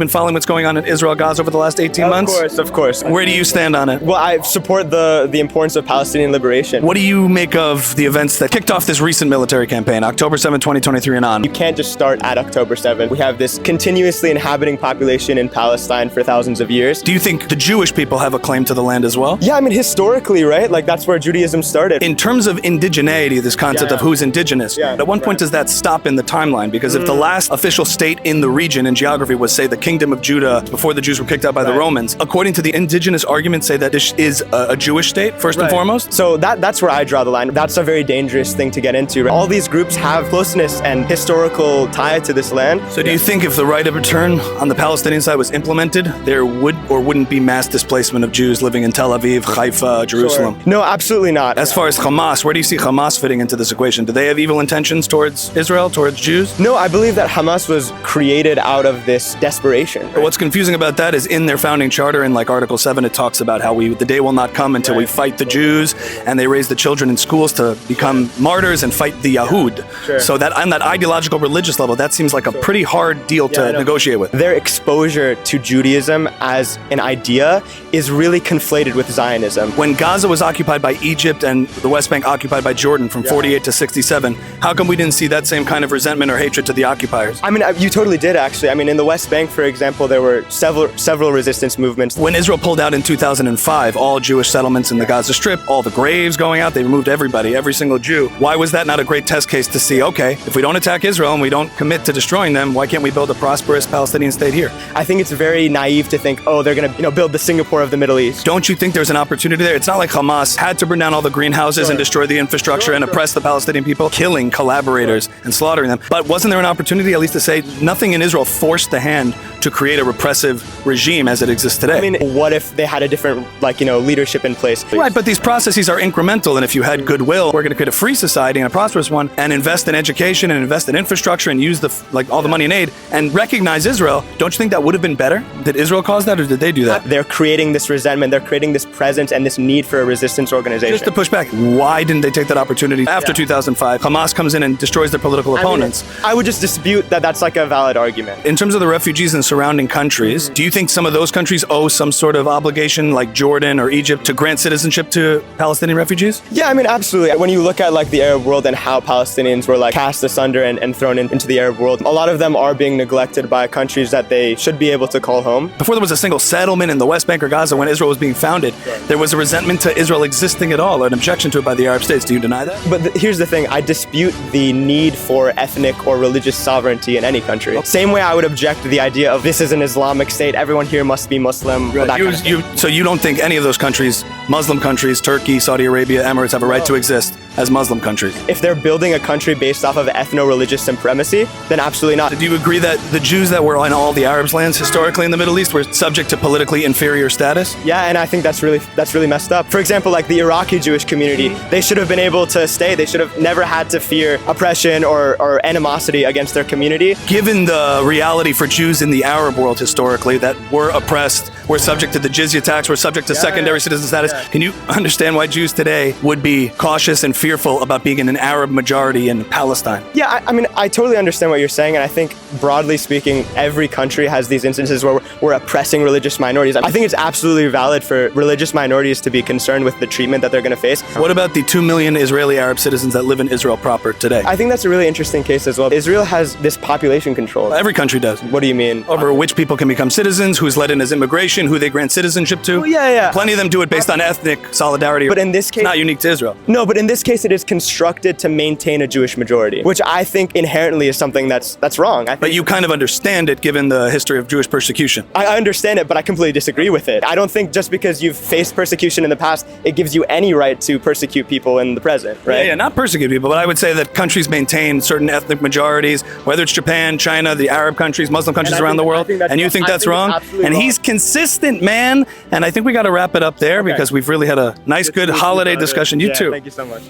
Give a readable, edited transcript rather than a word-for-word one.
Been following what's going on in Israel, Gaza over the last 18 months? Of course. Where do you stand on it? Well, I support the importance of Palestinian liberation. What do you make of the events that kicked off this recent military campaign, October 7, 2023 and on? You can't just start at October 7. We have this continuously inhabiting population in Palestine for thousands of years. Do you think the Jewish people have a claim to the land as well? Yeah, I mean, historically, right? Like, that's where Judaism started. In terms of indigeneity, this concept of who's indigenous, at what point does that stop in the timeline? Because if the last official state in the region in geography was, say, the Kingdom of Judah before the Jews were kicked out by the Romans, according to the indigenous argument, say that this is a Jewish state, first and foremost? So that's where I draw the line. That's a very dangerous thing to get into. All these groups have closeness and historical tie to this land. So do you think if the right of return on the Palestinian side was implemented, there would or wouldn't be mass displacement of Jews living in Tel Aviv, Haifa, Jerusalem? Sure. No, absolutely not. As far as Hamas, where do you see Hamas fitting into this equation? Do they have evil intentions towards Israel, towards Jews? No, I believe that Hamas was created out of this desperation. But what's confusing about that is in their founding charter, in like Article 7, it talks about how the day will not come until we fight the Jews, and they raise the children in schools to become martyrs and fight the Yahud. So that on that ideological religious level, that seems like a pretty hard deal to negotiate with. Their exposure to Judaism as an idea is really conflated with Zionism. When Gaza was occupied by Egypt and the West Bank occupied by Jordan from 48 to 67, how come we didn't see that same kind of resentment or hatred to the occupiers? I mean, you totally did, actually. I mean, in the West Bank, for example, there were several resistance movements. When Israel pulled out in 2005, all Jewish settlements in the Gaza Strip, all the graves going out, they removed everybody, every single Jew. Why was that not a great test case to see, okay, if we don't attack Israel and we don't commit to destroying them, why can't we build a prosperous Palestinian state here? I think it's very naive to think, oh, they're going to build the Singapore of the Middle East. Don't you think there's an opportunity there? It's not like Hamas had to burn down all the greenhouses and destroy the infrastructure and oppress the Palestinian people, killing collaborators and slaughtering them. But wasn't there an opportunity at least to say nothing in Israel forced the hand to create a repressive regime as it exists today? I mean, what if they had a different, leadership in place? Right, but these processes are incremental, and if you had goodwill, we're going to create a free society and a prosperous one, and invest in education and invest in infrastructure and use all the money in aid and recognize Israel. Don't you think that would have been better? Did Israel cause that, or did they do that? They're creating this resentment. They're creating this presence and this need for a resistance organization. Just to push back, why didn't they take that opportunity after 2005? Hamas comes in and destroys their political opponents. I would just dispute that that's like a valid argument. In terms of the refugees in surrounding countries, do you think some of those countries owe some sort of obligation, like Jordan or Egypt, to grant citizenship to Palestinian refugees? Yeah, I mean, absolutely. When you look at the Arab world and how Palestinians were cast asunder and thrown into the Arab world, a lot of them are being neglected by countries that they should be able to call home. Before there was a single settlement in the West Bank or Gaza, when Israel was being founded, there was a resentment to Israel existing at all, an objection to it by the Arab states. Do you deny that? But here's the thing. I dispute the need for ethnic or religious sovereignty in any country. Okay. Same way I would object to the idea of this is an Islamic state, everyone here must be Muslim. Right. So you don't think any of those countries, Muslim countries, Turkey, Saudi Arabia, Emirates, have a right to exist as Muslim countries? If they're building a country based off of ethno-religious supremacy, then absolutely not. Do you agree that the Jews that were on all the Arab lands historically in the Middle East were subject to politically inferior status? Yeah, and I think that's really messed up. For example, the Iraqi Jewish community, they should have been able to stay. They should have never had to fear oppression or animosity against their community. Given the reality for Jews in the Arab world historically that were oppressed, were subject to the jizya tax, were subject to secondary citizen status, can you understand why Jews today would be cautious and fearful about being in an Arab majority in Palestine? Yeah, I mean, I totally understand what you're saying, and I think, broadly speaking, every country has these instances where we're oppressing religious minorities. I think it's absolutely valid for religious minorities to be concerned with the treatment that they're going to face. What about the 2 million Israeli Arab citizens that live in Israel proper today? I think that's a really interesting case as well. Israel has this population control. Every country does. What do you mean? Over which people can become citizens, who's let in as immigration, who they grant citizenship to. Oh, yeah. Plenty of them do it based on ethnic solidarity. But in this case, it's not unique to Israel. No, but in this case, it is constructed to maintain a Jewish majority, which I think inherently is something that's wrong. But you kind of understand it given the history of Jewish persecution. I understand it, but I completely disagree with it. I don't think just because you've faced persecution in the past, it gives you any right to persecute people in the present, right? Yeah, not persecute people, but I would say that countries maintain certain ethnic majorities, whether it's Japan, China, the Arab countries, Muslim countries around the world, and you think that's wrong? And he's consistent, man. And I think we got to wrap it up there because we've really had a nice, good holiday discussion. You too. Thank you so much.